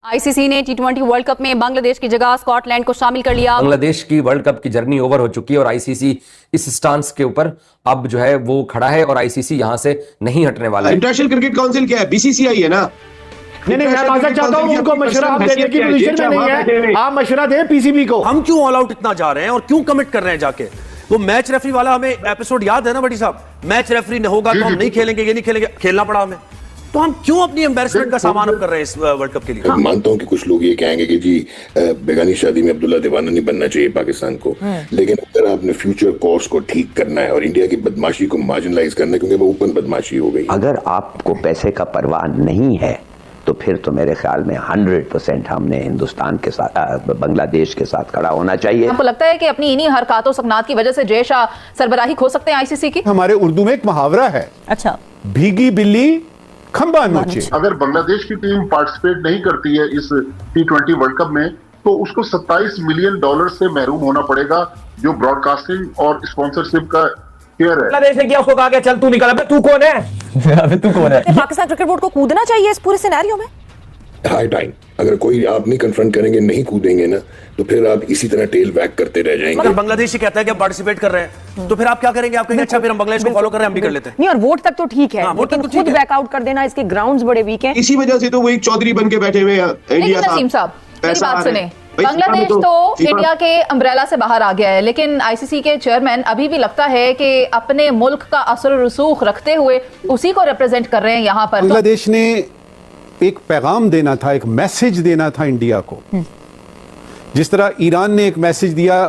ICC ने टी20 world cup में बांग्लादेश की जगह स्कॉटलैंड को शामिल कर लिया। बांग्लादेश की वर्ल्ड कप की जर्नी ओवर हो चुकी है और आईसीसी इस स्टांस के ऊपर अब जो है वो खड़ा है और आईसीसी यहां से नहीं हटने वाला है। इंटरनेशनल क्रिकेट काउंसिल क्या है? बीसीसीआई है ना। नहीं मैं माजर चाहता हूं, उनको मशवरा आप देने की पोजीशन में नहीं है। आप मशवरा दें पीसीबी को। हम क्यों ऑल आउट इतना जा रहे हैं और क्यों कमिट कर रहे हैं जाके? वो मैच रेफरी वाला हमें एपिसोड याद है ना बड़ी साहब, मैच रेफरी न होगा तो हम नहीं खेलेंगे, ये नहीं खेलेंगे, खेलना पड़ा हमें। तो हम क्यों अपनी एम्बैरेसमेंट का सामान अब कर रहे हैं इस वर्ल्ड कप के लिए? मैं मानता हूं कि कुछ लोग ये कहेंगे कि जी बेगानी शादी में अब्दुल्ला दीवाना नहीं बनना चाहिए पाकिस्तान को, लेकिन अगर आपने फ्यूचर कोर्स को ठीक करना है और इंडिया की बदमाशी को मार्जिनलाइज करना है, क्योंकि वो ओपन बदमाशी हो गई। अगर आपको पैसे का परवाह नहीं है तो फिर तो मेरे ख्याल में 100% हमने हिंदुस्तान के साथ बांग्लादेश के साथ खड़ा होना चाहिए। आपको लगता है कि अपनी इन्हीं हरकतों सकनात की वजह से जय शाह सरबराही खो सकते हैं आईसीसी की? हमारे उर्दू में एक मुहावरा है, अच्छा, भीगी बिल्ली खंबा नोचे। अगर बांग्लादेश की टीम पार्टिसिपेट नहीं करती है इस टी20 वर्ल्ड कप में तो उसको $27 मिलियन से महरूम होना पड़ेगा, जो ब्रॉडकास्टिंग और स्पॉन्सरशिप का शेयर है। बांग्लादेश ने किया, उसको कहा कि चल तू निकल। अबे तू कौन है? अबे तू कौन है? पाकिस्तान क्रिकेट बोर्ड को कूदना चाहिए इस पूरे सिनेरियो में। हाई टाइम, अगर कोई आप नहीं कन्फ्रंट करेंगे, नहीं कूदेंगे ना, तो फिर आप इसी तरह टेल बैक करते रह जाएंगे। अगर बांग्लादेश ही कहता है कि आप पार्टिसिपेट कर रहे हैं तो फिर आप क्या करेंगे? आप कहेंगे अच्छा फिर हम बांग्लादेश को फॉलो कर रहे हैं, हम भी कर लेते हैं। नहीं, और वोट तक तो ठीक है, लेकिन खुद बैकआउट कर देना, इसके ग्राउंड्स बड़े वीक हैं। इसी वजह से तो वो एक चौधरी बन के बैठे हुए हैं इंडिया साहब। मेरी बात सुने, बांग्लादेश तो इंडिया के अम्ब्रेला से बाहर आ गया है, लेकिन आईसीसी के चेयरमैन अभी भी लगता है कि अपने मुल्क का असर रसूख रखते हुए उसी को रिप्रेजेंट कर रहे हैं यहाँ पर। बांग्लादेश ने एक पैगाम देना था, एक मैसेज देना था इंडिया को, जिस तरह ईरान ने एक मैसेज दिया,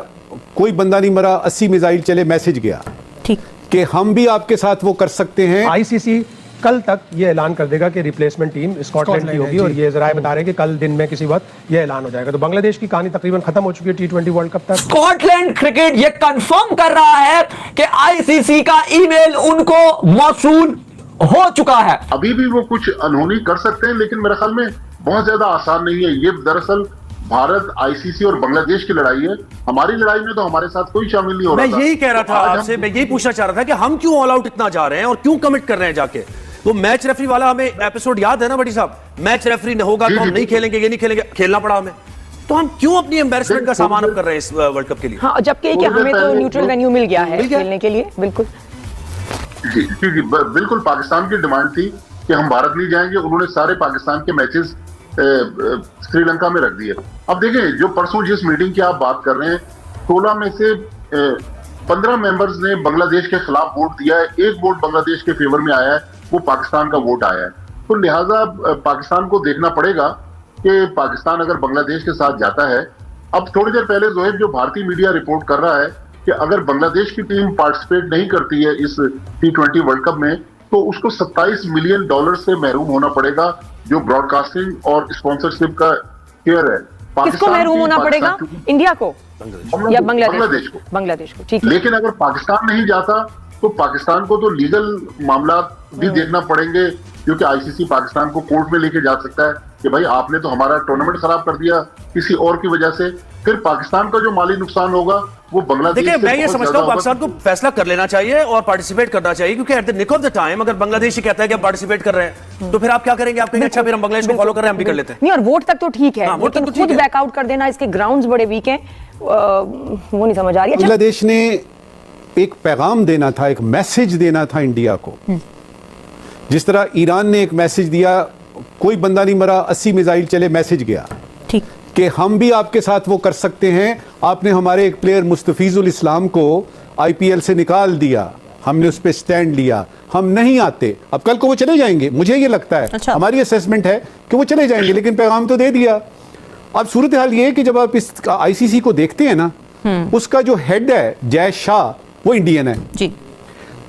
कोई बंदा नहीं मरा, 80 मिसाइल चले, मैसेज गया ठीक कि हम भी आपके साथ वो कर सकते हैं। आईसीसी कल तक ये ऐलान कर देगा कि रिप्लेसमेंट टीम स्कॉटलैंड की होगी, और ये जराए बता रहे हैं कि कल दिन में किसी वक्त ये ऐलान हो जाएगा। तो बांग्लादेश की कहानी तकरीबन खत्म हो चुकी है टी20 वर्ल्ड कप तक। स्कॉटलैंड क्रिकेट ये कंफर्म कर रहा है कि आईसीसी का ईमेल उनको मौसूल हो चुका है। अभी भी वो कुछ अनहोनी कर सकते हैं, लेकिन मेरे ख्याल में बहुत ज्यादा आसान नहीं है। ये दरअसल भारत, आईसीसी और बांग्लादेश की लड़ाई है। हमारी लड़ाई में तो हमारे साथ कोई शामिल नहीं हो रहा। मैं यही कह रहा था आपसे, मैं यही पूछना चाह रहा था कि हम क्यों ऑल आउट इतना जा रहे हैं और क्यों कमिट कर रहे हैं जाके? वो मैच रेफरी वाला हमें एपिसोड याद है ना बड़ी साहब, मैच रेफरी न होगा तो हम नहीं खेलेंगे, ये नहीं खेलेंगे, खेलना पड़ा हमें। तो हम क्यों अपनी एम्बैरेसमेंट का सामान अब कर रहे हैं इस वर्ल्ड कप के लिए? हाँ, जबकि हमें तो न्यूट्रल वेन्यू मिल गया है खेलने के लिए। बिल्कुल जी, बिल्कुल पाकिस्तान की डिमांड थी कि हम भारत नहीं जाएंगे। उन्होंने सारे पाकिस्तान के मैचेस श्रीलंका में रख दिए। अब देखें, जो परसों जिस मीटिंग की आप बात कर रहे हैं, 16 में से 15 मेंबर्स ने बांग्लादेश के खिलाफ वोट दिया है, एक वोट बांग्लादेश के फेवर में आया है, वो पाकिस्तान का वोट आया है। तो लिहाजा पाकिस्तान को देखना पड़ेगा कि पाकिस्तान अगर बांग्लादेश के साथ जाता है। अब थोड़ी देर पहले जोहेब, जो भारतीय मीडिया रिपोर्ट कर रहा है कि अगर बांग्लादेश की टीम पार्टिसिपेट नहीं करती है इस टी20 वर्ल्ड कप में तो उसको $27 मिलियन से महरूम होना पड़ेगा, जो ब्रॉडकास्टिंग और स्पॉन्सरशिप का शेयर है। किसको महरूम होना पड़ेगा? इंडिया को या बांग्लादेश को? बांग्लादेश को, ठीक है। लेकिन अगर पाकिस्तान नहीं जाता तो पाकिस्तान को तो लीगल मामला भी देखना पड़ेंगे, क्योंकि आईसीसी पाकिस्तान को कोर्ट में लेके जा सकता है कि भाई आपने तो हमारा टूर्नामेंट खराब कर दिया किसी और की वजह से। फिर पाकिस्तान का जो माली नुकसान होगा वो बांग्लादेश। देखिए, मैं ये समझता हूँ पाकिस्तान को फैसला कर लेना चाहिए और पार्टिसिपेट करना चाहिए, क्योंकि at the nick of the time अगर बांग्लादेश ही कहता है कि आप पार्टिसिपेट कर रहे हैं तो फिर आप क्या करेंगे? आप कहेंगे अच्छा फिर हम बांग्लादेश को फॉलो कर रहे हैं, हम भी कर लेते हैं। नहीं, और वोट तक तो ठीक है, लेकिन खुद बैकआउट कर देना, इसके ग्राउंड्स बड़े वीक हैं, वो नहीं समझ आ रही है। बांग्लादेश ने एक पैगाम देना था, एक मैसेज देना था इंडिया को, जिस तरह ईरान ने एक मैसेज दिया, कोई बंदा नहीं मरा, 80 मिसाइल चले, मैसेज गया ठीक कि हम भी आपके साथ वो कर सकते हैं। आपने हमारे एक प्लेयर मुस्तफीजुल इस्लाम को आईपीएल से निकाल दिया, हमने उस पर स्टैंड लिया, हम नहीं आते। अब कल को वो चले जाएंगे, मुझे ये लगता है, अच्छा, हमारी असेसमेंट है कि वो चले जाएंगे, लेकिन पैगाम तो दे दिया। अब सूरत हाल ये है कि जब आप इस आईसीसी को देखते हैं ना, उसका जो हेड है जय शाह, वो इंडियन है जी।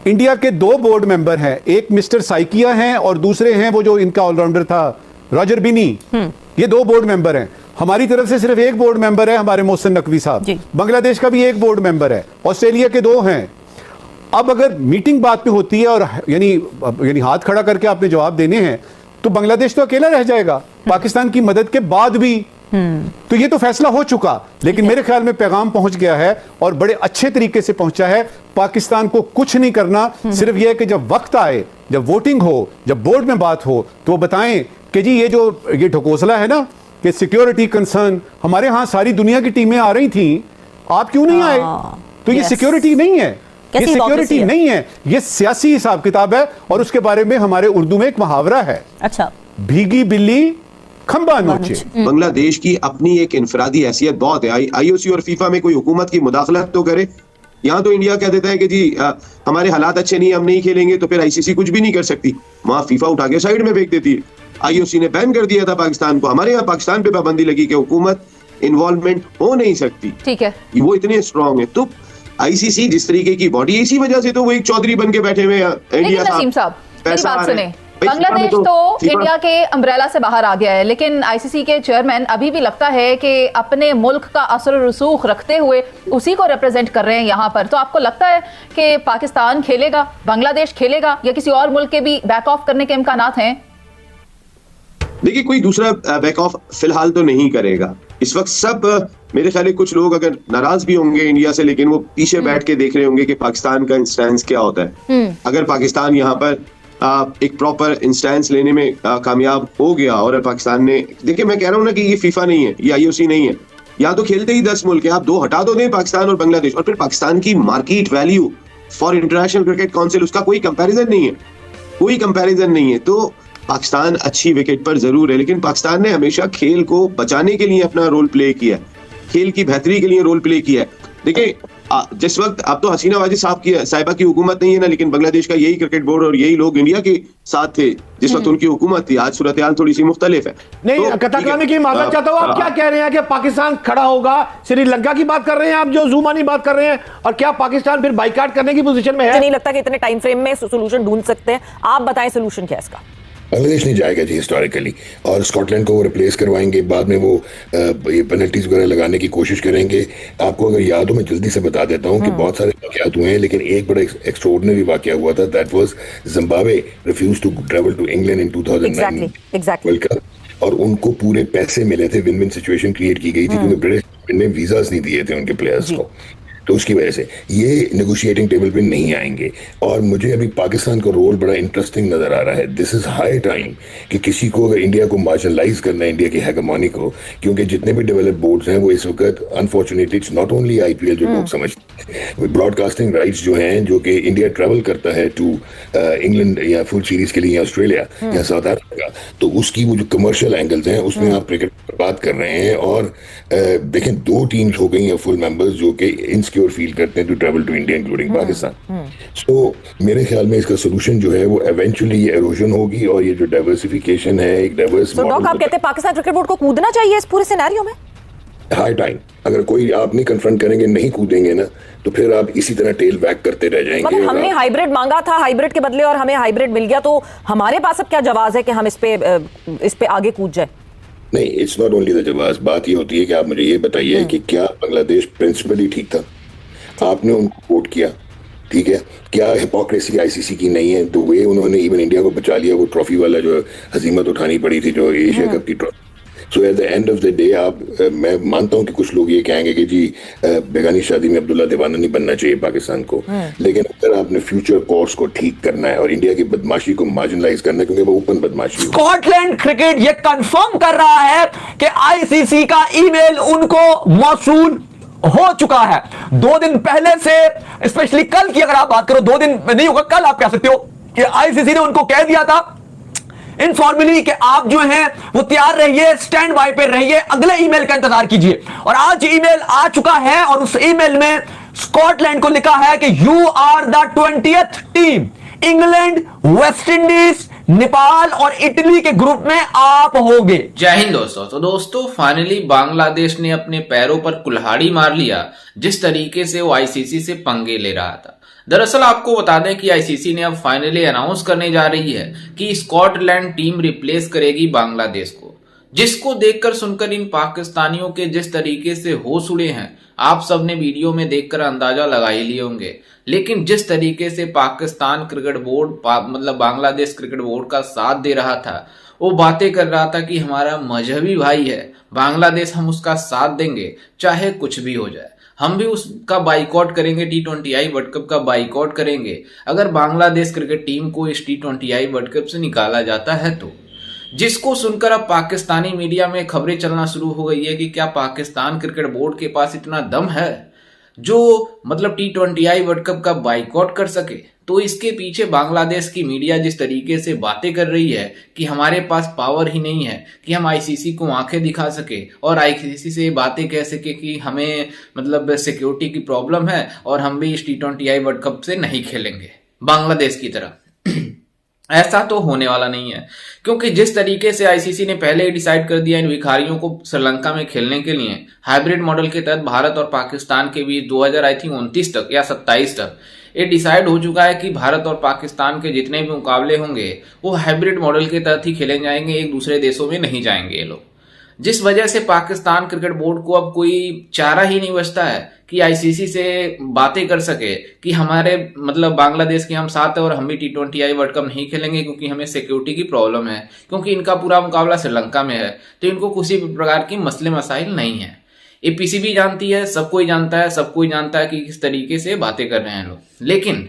इंडिया के 2 बोर्ड मेंबर हैं, एक मिस्टर साइकिया हैं और दूसरे हैं वो जो इनका ऑलराउंडर था रॉजर बिनी। ये 2 बोर्ड मेंबर हैं। हमारी तरफ से सिर्फ एक बोर्ड मेंबर है, हमारे मोहसिन नकवी साहब। बांग्लादेश का भी एक बोर्ड मेंबर है, ऑस्ट्रेलिया के 2 हैं। अब अगर मीटिंग बात पे होती है और यानी हाथ खड़ा करके आपने जवाब देने हैं, तो बांग्लादेश तो अकेला रह जाएगा पाकिस्तान की मदद के बाद भी। तो ये तो फैसला हो चुका, लेकिन मेरे ख्याल में पैगाम पहुंच गया है और बड़े अच्छे तरीके से पहुंचा है। पाकिस्तान को कुछ नहीं करना, सिर्फ यह है कि जब वक्त आए, जब वोटिंग हो, जब बोर्ड में बात हो, तो वो बताएं कि जी ये ढकोसला है ना, कि सिक्योरिटी कंसर्न, हमारे यहां सारी दुनिया की टीमें आ रही थी, आप क्यों नहीं आए? तो ये सिक्योरिटी नहीं है, ये सिक्योरिटी नहीं है, ये सियासी हिसाब किताब है। और उसके बारे में हमारे उर्दू में एक मुहावरा है, अच्छा, भीगी बिल्ली खंबा नोचे। बांग्लादेश की अपनी एक इनफरादी हैसियत बहुत है। आईओसी और फीफा में कोई हुकूमत की मुदाखलत तो करे। यहाँ तो इंडिया कह देता है कि जी हमारे हालात अच्छे नहीं, हम नहीं खेलेंगे, तो फिर आईसीसी कुछ भी नहीं कर सकती। वहां फीफा उठा के साइड में फेंक देती है। आईओसी ने बैन कर दिया था पाकिस्तान को, हमारे यहाँ पाकिस्तान पे पाबंदी लगी कि हुकूमत इन्वॉल्वमेंट हो नहीं सकती। ठीक है, वो इतने स्ट्रांग है। तो आईसीसी जिस तरीके की बॉडी, इसी वजह से तो वो एक चौधरी बन के बैठे हुए हैं। इंडिया साहब मेरी बात सुने, बांग्लादेश तो इंडिया के अम्ब्रेला से बाहर आ गया है, लेकिन आईसीसी के चेयरमैन अभी भी लगता है कि अपने मुल्क का असर रसूख रखते हुए उसी को रिप्रेजेंट कर रहे हैं यहाँ पर। तो आपको लगता है कि पाकिस्तान खेलेगा, बांग्लादेश खेलेगा, या किसी और मुल्क के भी बैक ऑफ करने के इम्कानात हैं? देखिए, कोई दूसरा बैक ऑफ फिलहाल तो नहीं करेगा। इस वक्त सब मेरे ख्याल कुछ लोग अगर नाराज भी होंगे इंडिया से, लेकिन वो पीछे बैठ के देख रहे होंगे कि पाकिस्तान का इंस्टेंस क्या होता है। अगर पाकिस्तान यहाँ पर एक प्रॉपर इंस्टेंस लेने में कामयाब हो गया, और पाकिस्तान ने, देखिए मैं कह रहा हूँ ना कि ये फीफा नहीं है, ये आईओसी नहीं है, यहाँ तो खेलते ही 10 मुल्क है। आप 2 हटा दो दें, पाकिस्तान और बांग्लादेश, और फिर पाकिस्तान की market value for international cricket council, उसका कोई कंपैरिजन नहीं है, कोई कंपैरिजन नहीं है। तो पाकिस्तान अच्छी विकेट पर जरूर है, लेकिन पाकिस्तान ने हमेशा खेल को बचाने के लिए अपना रोल प्ले किया, खेल की बेहतरी के लिए रोल प्ले किया है। देखिए जिस वक्त, अब तो हसीना वाजिद साहिबा की हुकूमत नहीं है ना, लेकिन बांग्लादेश का यही क्रिकेट बोर्ड और यही लोग इंडिया के साथ थे जिस वक्त उनकी हुकूमत थी। आज सूरत हाल थोड़ी सी मुख्तलिफ है। नहीं, कथाकलामी की माजरत चाहता हूं, आप क्या कह रहे हैं कि पाकिस्तान खड़ा होगा? श्रीलंका की बात कर रहे हैं आप, जो जुमानी बात कर रहे हैं, और क्या पाकिस्तान फिर बाइकाट करने की पोजीशन में है? नहीं लगता कि इतने टाइम फ्रेम में सोल्यूशन ढूंढ सकते हैं। आप बताएं सोल्यूशन क्या है इसका? बांग्लादेश नहीं जाएगा जी हिस्टोरिकली, और स्कॉटलैंड को वो रिप्लेस करवाएंगे, बाद में वो ये पेनल्टीज वगैरह लगाने की कोशिश करेंगे। आपको अगर याद हो, मैं जल्दी से बता देता हूँ कि बहुत सारे वाकयात हुए हैं, लेकिन एक बड़ा एक्स्ट्राऑर्डिनरी वाकया हुआ था। That was Zimbabwe refuse to travel to England in 2009 world cup, और उनको पूरे पैसे मिले थे, विन विन सिचुएशन क्रिएट की गई थी, क्योंकि ब्रिटिश गवर्नमेंट ने वीजास नहीं दिए थे उनके प्लेयर्स को। तो उसकी वजह से ये नेगोशिएटिंग टेबल पे नहीं आएंगे। और मुझे अभी पाकिस्तान का रोल बड़ा इंटरेस्टिंग नजर आ रहा है। दिस इज हाई टाइम कि किसी को, अगर इंडिया को मार्जिनलाइज करना है, इंडिया की हेगेमोनी को, क्योंकि जितने भी डेवलप बोर्ड्स हैं वो इस वक्त unfortunately it's not only IPL जो लोग समझते हैं, ब्रॉडकास्टिंग राइट्स जो हैं, जो कि इंडिया ट्रेवल करता है टू इंग्लैंड या फुल सीरीज के लिए, या ऑस्ट्रेलिया या साउथ अफ्रीका, तो उसकी वो जो कमर्शियल एंगल्स हैं उसमें आप क्रिकेट पर बात कर रहे हैं। और देखें, 2 टीम्स हो गई हैं फुल मेंबर्स जो कि इनसिक्योर फील करते हैं to travel to India including Pakistan. So मेरे ख्याल में इसका सोल्यूशन जो है वो इवेंचुअली ये एरोजन होगी, और ये जो डाइवर्सिफिकेशन है, एक डाइवर्स मॉडल। डॉक, आप कहते हैं पाकिस्तान क्रिकेट बोर्ड को कूदना चाहिए इस पूरे सिनेरियो में? High time. अगर कोई आप नहीं कन्फ्रंट करेंगे, नहीं कूदेंगे ना, तो फिर आप इसी तरह टेल बैक करते रह जाएंगे। मतलब हमने हाइब्रिड मांगा था, हाइब्रिड के बदले और हमें हाइब्रिड मिल गया, तो हमारे पास अब क्या जवाब है कि हम इस पे आगे कूद जाए? नहीं, इट्स नॉट ओनली द जवाब। बात ये होती है कि आप मुझे ये बताइए कि क्या बांग्लादेश प्रिंसिपली ठीक था? आपने उनको वोट किया, ठीक है? क्या हिपोक्रेसी आईसीसी की नहीं है? तो वे उन्होंने इवन इंडिया को बचा लिया, वो ट्रॉफी वाला जो हजीमत उठानी पड़ी थी, जो एशिया कप की trophy. So at the end of the day आप, मैं मानता हूं कि कुछ लोग ये कहेंगे कि जी बेगानी शादी में अब्दुल्ला दीवाना नहीं बनना चाहिए पाकिस्तान को, लेकिन अगर आपने फ्यूचर कोर्स को ठीक करना है और इंडिया की बदमाशी को मार्जिनलाइज करना है, क्योंकि वो ओपन बदमाशी है। स्कॉटलैंड क्रिकेट ये कंफर्म कर रहा है कि आईसीसी का ईमेल उनको मौसूल हो चुका है। 2 दिन पहले से, स्पेशली कल की अगर आप बात करो, 2 दिन नहीं होगा, कल आप कह सकते हो कि आईसीसी ने उनको कह दिया था इनफॉर्मली कि आप जो हैं वो तैयार रहिए, स्टैंड बाय पे रहिए, अगले ईमेल का इंतजार कीजिए। और आज ईमेल आ चुका है, और उस ईमेल में स्कॉटलैंड को लिखा है कि you are the 20th team. England, West Indies, Nepal और इटली के ग्रुप में आप होगे। जय हिंद दोस्तों। तो दोस्तों, फाइनली बांग्लादेश ने अपने पैरों पर कुल्हाड़ी मार लिया, जिस तरीके से वो आईसीसी से पंगे ले रहा था। दरअसल आपको बता दें कि आईसीसी ने अब फाइनली अनाउंस करने जा रही है कि स्कॉटलैंड टीम रिप्लेस करेगी बांग्लादेश को, जिसको देखकर सुनकर इन पाकिस्तानियों के जिस तरीके से होश उड़े हैं, आप सबने वीडियो में देखकर अंदाजा लगा ही लिए होंगे। लेकिन जिस तरीके से पाकिस्तान क्रिकेट बोर्ड मतलब बांग्लादेश क्रिकेट बोर्ड का साथ दे रहा था, वो बातें कर रहा था कि हमारा मजहबी भाई है बांग्लादेश, हम उसका साथ देंगे चाहे कुछ भी हो जाए, हम भी उसका बाइकआउट करेंगे, T20I वर्ल्ड कप का बाइकआउट करेंगे अगर बांग्लादेश क्रिकेट टीम को इस T20I वर्ल्ड कप से निकाला जाता है तो। जिसको सुनकर अब पाकिस्तानी मीडिया में खबरें चलना शुरू हो गई है कि क्या पाकिस्तान क्रिकेट बोर्ड के पास इतना दम है जो मतलब T20I वर्ल्ड कप का बाइकआउट कर सके। तो इसके पीछे बांग्लादेश की मीडिया जिस तरीके से बातें कर रही है कि हमारे पास पावर ही नहीं है कि हम आईसीसी को आंखें दिखा सके और आईसीसी से बातें कह सके कि हमें मतलब सिक्योरिटी की प्रॉब्लम है और हम भी इस T20I वर्ल्ड कप से नहीं खेलेंगे बांग्लादेश की तरह, ऐसा तो होने वाला नहीं है। क्योंकि जिस तरीके से आईसीसी ने पहले ही डिसाइड कर दिया इन भिखारियों को श्रीलंका में खेलने के लिए हाइब्रिड मॉडल के तहत भारत और पाकिस्तान के बीच 2029 तक या 27 तक ये डिसाइड हो चुका है कि भारत और पाकिस्तान के जितने भी मुकाबले होंगे वो हाइब्रिड मॉडल के तहत ही खेले जाएंगे, एक दूसरे देशों में नहीं जाएंगे ये लोग। जिस वजह से पाकिस्तान क्रिकेट बोर्ड को अब कोई चारा ही नहीं बचता है कि आईसीसी से बातें कर सके कि हमारे मतलब बांग्लादेश के हम साथ है और हम भी T20I वर्ल्ड कप नहीं खेलेंगे क्योंकि हमें सिक्योरिटी की प्रॉब्लम है, क्योंकि इनका पूरा मुकाबला श्रीलंका में है तो इनको किसी भी प्रकार की मसले मसाइल नहीं है। ये पीसीबी जानती है, सब कोई जानता है कि किस तरीके से बातें कर रहे हैं लोग। लेकिन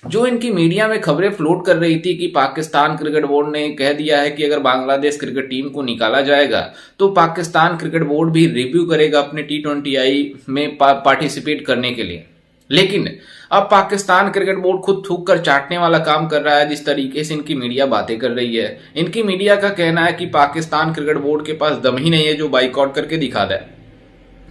जो इनकी मीडिया में खबरें फ्लोट कर रही थी कि पाकिस्तान क्रिकेट बोर्ड ने कह दिया है कि अगर बांग्लादेश क्रिकेट टीम को निकाला जाएगा तो पाकिस्तान क्रिकेट बोर्ड भी रिव्यू करेगा अपने T20I में पार्टिसिपेट करने के लिए। लेकिन अब पाकिस्तान क्रिकेट बोर्ड खुद थूक कर चाटने वाला काम कर रहा है जिस तरीके से इनकी मीडिया बातें कर रही है। इनकी मीडिया का कहना है कि पाकिस्तान क्रिकेट बोर्ड के पास दम ही नहीं है जो बाइकआउट करके दिखा दे,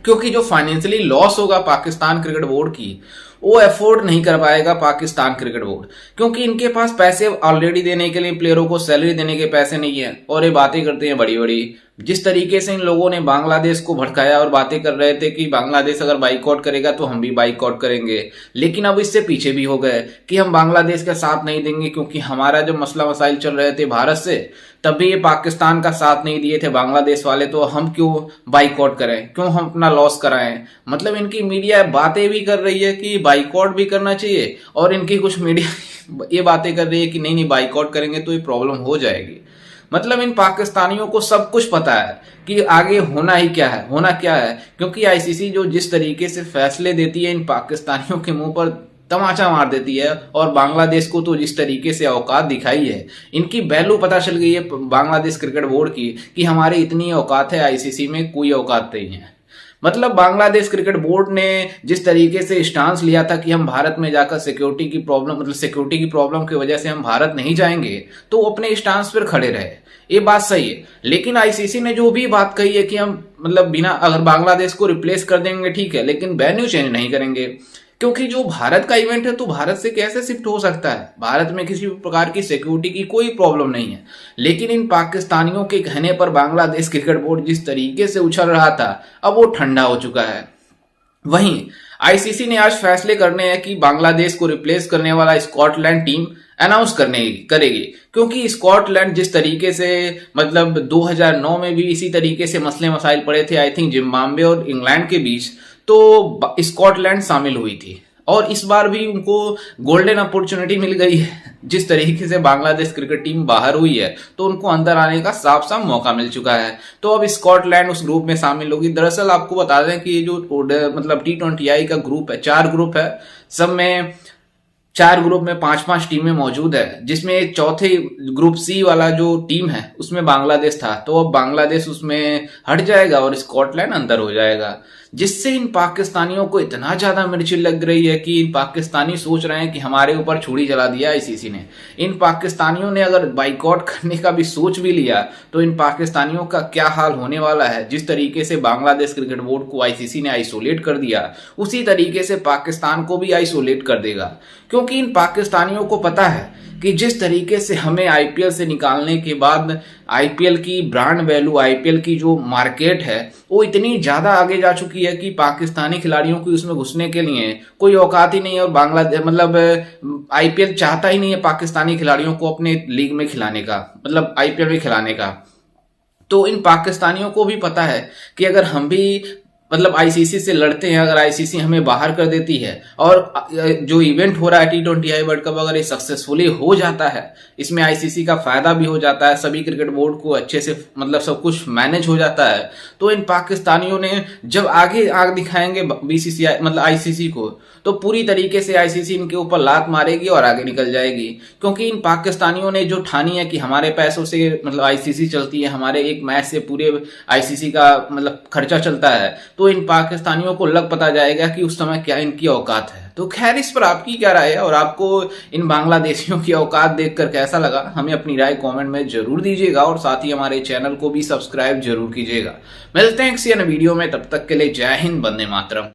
क्योंकि जो फाइनेंशियली लॉस होगा पाकिस्तान क्रिकेट बोर्ड की वो अफोर्ड नहीं कर पाएगा पाकिस्तान क्रिकेट बोर्ड, क्योंकि इनके पास पैसे ऑलरेडी देने के लिए प्लेयरों को सैलरी देने के पैसे नहीं है। और ये बातें करते हैं बड़ी बड़ी, जिस तरीके से इन लोगों ने बांग्लादेश को भड़काया और बातें कर रहे थे कि बांग्लादेश अगर बाइकआउट करेगा तो हम भी बाइकआउट करेंगे, लेकिन अब इससे पीछे भी हो गए कि हम बांग्लादेश का साथ नहीं देंगे क्योंकि हमारा जो मसला मसाइल चल रहे थे भारत से तब भी ये पाकिस्तान का साथ नहीं दिए थे बांग्लादेश वाले, तो हम क्यों बाइकआउट करें, क्यों हम अपना लॉस कराएं। मतलब इनकी मीडिया बातें भी कर रही है कि बाइकआउट भी करना चाहिए और इनकी कुछ मीडिया ये बातें कर रही है कि नहीं बाइकआउट करेंगे तो ये प्रॉब्लम हो जाएगी। मतलब इन पाकिस्तानियों को सब कुछ पता है कि आगे होना क्या है, क्योंकि आईसीसी जो जिस तरीके से फैसले देती है इन पाकिस्तानियों के मुंह पर तमाचा मार देती है। और बांग्लादेश को तो जिस तरीके से औकात दिखाई है, इनकी वैल्यू पता चल गई है बांग्लादेश क्रिकेट बोर्ड की कि हमारी इतनी औकात है, आईसीसी में कोई औकात नहीं है। मतलब बांग्लादेश क्रिकेट बोर्ड ने जिस तरीके से स्टांस लिया था कि हम भारत में जाकर सिक्योरिटी की प्रॉब्लम की वजह से हम भारत नहीं जाएंगे, तो वो अपने स्टांस पर खड़े रहे, ये बात सही है। लेकिन आईसीसी ने जो भी बात कही है कि हम मतलब बिना अगर बांग्लादेश को रिप्लेस कर देंगे ठीक है, लेकिन वेन्यू चेंज नहीं करेंगे, क्योंकि जो भारत का इवेंट है तो भारत से कैसे शिफ्ट हो सकता है, भारत में किसी भी प्रकार की सिक्योरिटी की कोई प्रॉब्लम नहीं है। लेकिन इन पाकिस्तानियों के कहने पर बांग्लादेश क्रिकेट बोर्ड जिस तरीके से उछल रहा था अब वो ठंडा हो चुका है। वहीं आईसीसी ने आज फैसले करने हैं कि बांग्लादेश को रिप्लेस करने वाला स्कॉटलैंड टीम अनाउंस करेगी, क्योंकि स्कॉटलैंड जिस तरीके से मतलब 2009 में भी इसी तरीके से मसले मसाइल पड़े थे आई थिंक जिम्बाब्वे और इंग्लैंड के बीच, तो स्कॉटलैंड शामिल हुई थी और इस बार भी उनको गोल्डन अपॉर्चुनिटी मिल गई है। जिस तरीके से बांग्लादेश क्रिकेट टीम बाहर हुई है तो उनको अंदर आने का साफ साफ मौका मिल चुका है, तो अब स्कॉटलैंड उस ग्रुप में शामिल होगी। दरअसल आपको बता दें कि ये जो मतलब T20I का ग्रुप है 4 ग्रुप है, सब में 4 ग्रुप में 5-5 टीमें मौजूद है, जिसमें चौथे ग्रुप सी वाला जो टीम है उसमें बांग्लादेश था, तो अब बांग्लादेश उसमें हट जाएगा और स्कॉटलैंड अंदर हो जाएगा, जिससे इन पाकिस्तानियों को इतना ज्यादा मिर्ची लग रही है कि इन पाकिस्तानी सोच रहे हैं कि हमारे ऊपर छुरी चला दिया आईसीसी ने। इन पाकिस्तानियों ने अगर बाइकआउट करने का भी सोच भी लिया तो इन पाकिस्तानियों का क्या हाल होने वाला है। जिस तरीके से बांग्लादेश क्रिकेट बोर्ड को आईसीसी ने आइसोलेट कर दिया उसी तरीके से पाकिस्तान को भी आइसोलेट कर देगा, क्योंकि इन पाकिस्तानियों को पता है कि जिस तरीके से हमें आईपीएल से निकालने के बाद आईपीएल की ब्रांड वैल्यू, आईपीएल की जो मार्केट है वो इतनी ज्यादा आगे जा चुकी है कि पाकिस्तानी खिलाड़ियों की उसमें घुसने के लिए कोई औकात ही नहीं है। और बांग्लादेश मतलब आईपीएल चाहता ही नहीं है पाकिस्तानी खिलाड़ियों को अपने लीग में खिलाने का, मतलब आईपीएल में खिलाने का। तो इन पाकिस्तानियों को भी पता है कि अगर हम भी मतलब आईसीसी से लड़ते हैं, अगर आईसीसी हमें बाहर कर देती है और जो इवेंट हो रहा है T20I वर्ल्ड कप अगर ये सक्सेसफुली हो जाता है, इसमें आईसीसी का फायदा भी हो जाता है, सभी क्रिकेट बोर्ड को अच्छे से मतलब सब कुछ मैनेज हो जाता है, तो इन पाकिस्तानियों ने जब आगे आग दिखाएंगे बीसीसीआई मतलब आईसीसी को, तो पूरी तरीके से आईसीसी इनके ऊपर लात मारेगी और आगे निकल जाएगी। क्योंकि इन पाकिस्तानियों ने जो ठानी है कि हमारे पैसों से मतलब आईसीसी चलती है, हमारे एक मैच से पूरे आईसीसी का मतलब खर्चा चलता है, तो इन पाकिस्तानियों को लग पता जाएगा कि उस समय क्या इनकी औकात है। तो खैर इस पर आपकी क्या राय है और आपको इन बांग्लादेशियों की औकात देखकर कैसा लगा, हमें अपनी राय कमेंट में जरूर दीजिएगा और साथ ही हमारे चैनल को भी सब्सक्राइब जरूर कीजिएगा। मिलते हैं किसी अन्य वीडियो में, तब तक के लिए जय हिंद, वंदे मातरम।